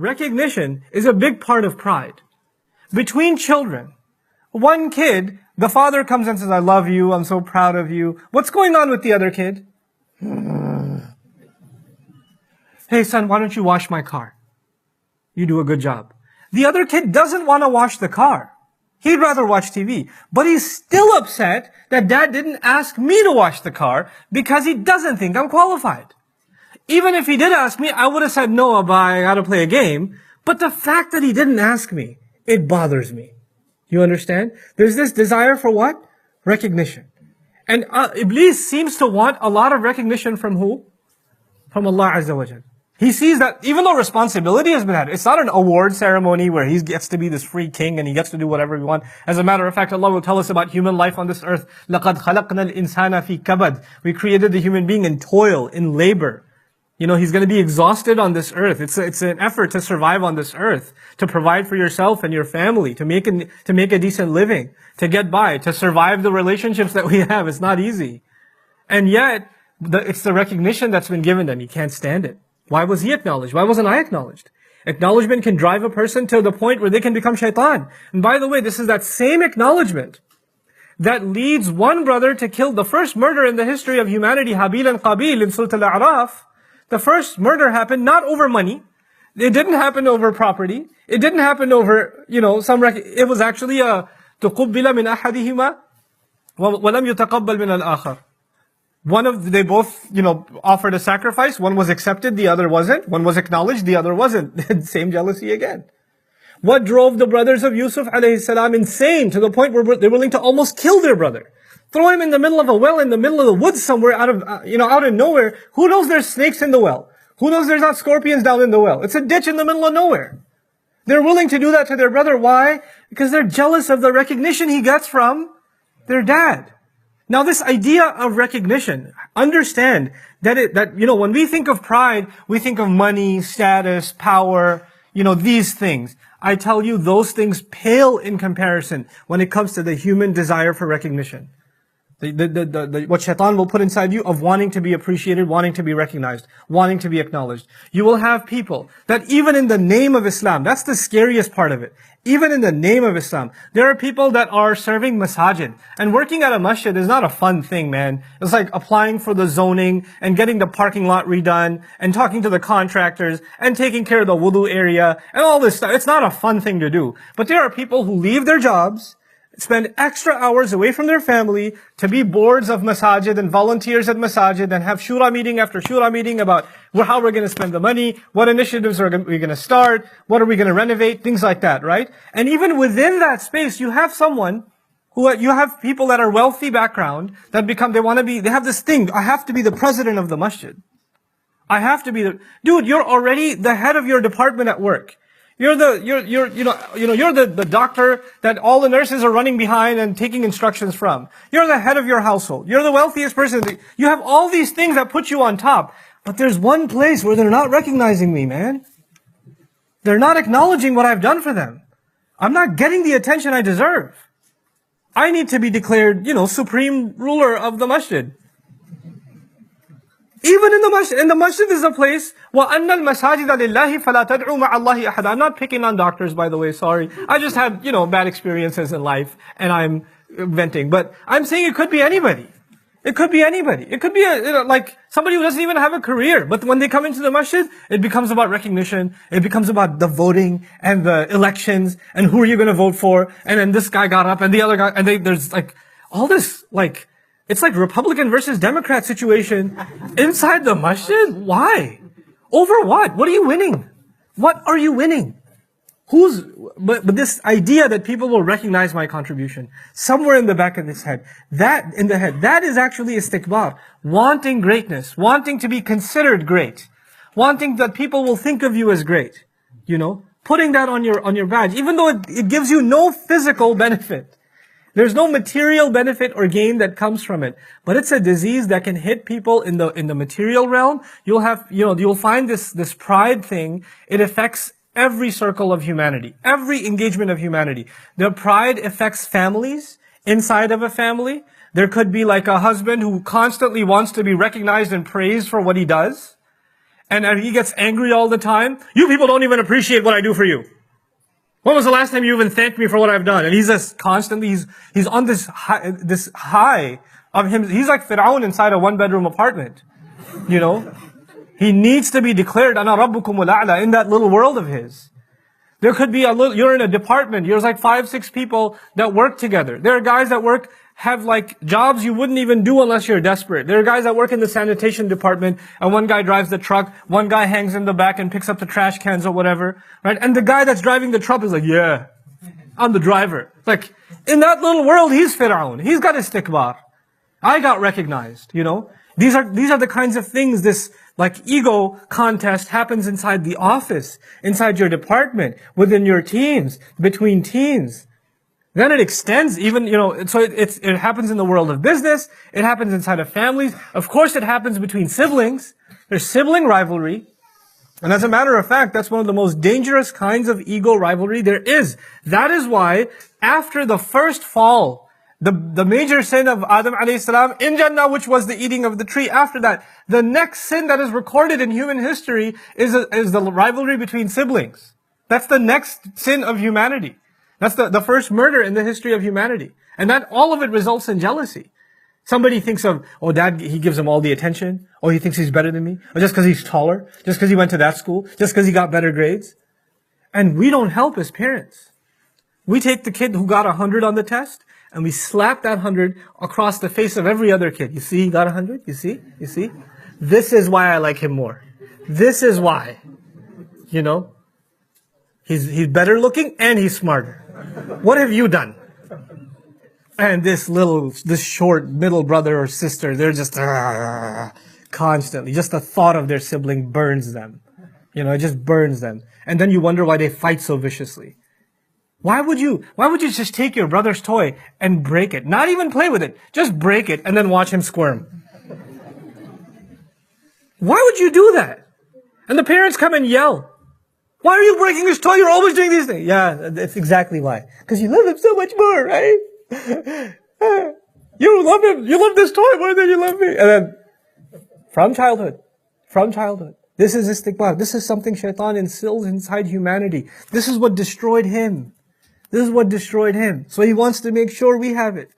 recognition is a big part of pride. Between children, one kid, the father comes and says, I love you, I'm so proud of you. What's going on with the other kid? Hey son, why don't you wash my car? You do a good job. The other kid doesn't want to wash the car. He'd rather watch TV. But he's still upset that dad didn't ask me to wash the car because he doesn't think I'm qualified. Even if he did ask me, I would have said, no, Abba, I gotta play a game. But the fact that he didn't ask me, it bothers me. You understand? There's this desire for what? Recognition. And Iblis seems to want a lot of recognition from who? From Allah Azza wa Jal. He sees that even though responsibility has been had, it's not an award ceremony where he gets to be this free king and he gets to do whatever he wants. As a matter of fact, Allah will tell us about human life on this earth. لَقَدْ خَلَقْنَا الْإِنسَانَ فِي كَبَدٍ. We created the human being in toil, in labor. You know, he's going to be exhausted on this earth. It's an effort to survive on this earth, to provide for yourself and your family, to make a decent living, to get by, to survive the relationships that we have. It's not easy. And yet, it's the recognition that's been given them. He can't stand it. Why was he acknowledged? Why wasn't I acknowledged? Acknowledgement can drive a person to the point where they can become shaitan. And by the way, this is that same acknowledgement that leads one brother to kill the first murder in the history of humanity, Habil and Qabil in Surah Al-A'raf. The first murder happened not over money. It didn't happen over property. It didn't happen over, it was actually a تُقُبِّلَ مِنْ أَحَدِهِمَا وَلَمْ يُتَقَبَّلْ مِنَ الْآخَرِ. They both, offered a sacrifice. One was accepted, the other wasn't. One was acknowledged, the other wasn't. Same jealousy again. What drove the brothers of Yusuf alayhi salam insane to the point where they're willing to almost kill their brother? Throw him in the middle of a well, in the middle of the woods somewhere, out of nowhere. Who knows there's snakes in the well? Who knows there's not scorpions down in the well? It's a ditch in the middle of nowhere. They're willing to do that to their brother. Why? Because they're jealous of the recognition he gets from their dad. Now this idea of recognition, understand that when we think of pride, we think of money, status, power, these things. I tell you, those things pale in comparison when it comes to the human desire for recognition. What shaitan will put inside you of wanting to be appreciated, wanting to be recognized, wanting to be acknowledged. You will have people that even in the name of Islam, that's the scariest part of it. Even in the name of Islam, there are people that are serving masajid. And working at a masjid is not a fun thing, man. It's like applying for the zoning and getting the parking lot redone and talking to the contractors and taking care of the wudu area and all this stuff. It's not a fun thing to do. But there are people who leave their jobs, spend extra hours away from their family to be boards of masajid and volunteers at masajid and have shura meeting after shura meeting about how we're going to spend the money, what initiatives are we going to start, what are we going to renovate, things like that, right? And even within that space, you have people that are wealthy background that they have this thing, I have to be the president of the masjid. I have to be dude, you're already the head of your department at work. You're the doctor that all the nurses are running behind and taking instructions from. You're the head of your household. You're the wealthiest person. You have all these things that put you on top. But there's one place where they're not recognizing me, man. They're not acknowledging what I've done for them. I'm not getting the attention I deserve. I need to be declared, supreme ruler of the masjid. Even in the masjid is a place, وَأَنَّ الْمَسَاجِدَ لِلَّهِ فَلَا تَدْعُوا مَعَ اللَّهِ أَحَدًا. I'm not picking on doctors, by the way, sorry. I just had, bad experiences in life, and I'm venting. But I'm saying it could be anybody. It could be anybody. It could be like somebody who doesn't even have a career. But when they come into the masjid, it becomes about recognition. It becomes about the voting and the elections and who are you going to vote for. And then this guy got up and the other guy, and there's all this it's like Republican versus Democrat situation inside the masjid. Why? Over what? What are you winning? What are you winning? But this idea that people will recognize my contribution somewhere in the back of his head, that is actually istikbar, wanting greatness, wanting to be considered great, wanting that people will think of you as great, putting that on your badge, even though it gives you no physical benefit. There's no material benefit or gain that comes from it. But it's a disease that can hit people in the material realm. You'll find this pride thing. It affects every circle of humanity, every engagement of humanity. The pride affects families, inside of a family. There could be like a husband who constantly wants to be recognized and praised for what he does. and he gets angry all the time. You people don't even appreciate what I do for you. When was the last time you even thanked me for what I've done? And he's just constantly, he's on this high of him. He's like Fir'aun inside a one-bedroom apartment. You know? He needs to be declared, Ana Rabbukumul A'la, in that little world of his. There could be you're in a department, there's like 5, 6 people that work together. There are guys that have like jobs you wouldn't even do unless you're desperate. There are guys that work in the sanitation department, and one guy drives the truck, one guy hangs in the back and picks up the trash cans or whatever, right? And the guy that's driving the truck is like, yeah, I'm the driver. Like, in that little world, he's Fir'aun. He's got istikbar. I got recognized, you know? These are the kinds of things this, like, ego contest happens inside the office, inside your department, within your teams, between teams. Then it extends even, you know, so it happens in the world of business, it happens inside of families, of course it happens between siblings. There's sibling rivalry. And as a matter of fact, that's one of the most dangerous kinds of ego rivalry there is. That is why, after the first fall, the major sin of Adam alayhi salam in Jannah, which was the eating of the tree, after that, the next sin that is recorded in human history is the rivalry between siblings. That's the next sin of humanity. That's the first murder in the history of humanity. And that all of it results in jealousy. Somebody thinks of, oh, dad, he gives him all the attention. Oh, he thinks he's better than me. Or just because he's taller. Just because he went to that school. Just because he got better grades. And we don't help as parents. We take the kid who got 100 on the test, and we slap that 100 across the face of every other kid. You see, he got 100? You see? You see? This is why I like him more. This is why. You know? He's better looking and he's smarter. What have you done? And this short middle brother or sister, they're just constantly. Just the thought of their sibling burns them. You know, it just burns them. And then you wonder why they fight so viciously. Why would you just take your brother's toy and break it? Not even play with it. Just break it and then watch him squirm. Why would you do that? And the parents come and yell. Why are you breaking his toy? You're always doing these things. Yeah, that's exactly why. Because you love him so much more, right? You love him. You love this toy more than you love me. And then, from childhood, this is istighfar. This is something shaitan instills inside humanity. This is what destroyed him. This is what destroyed him. So he wants to make sure we have it.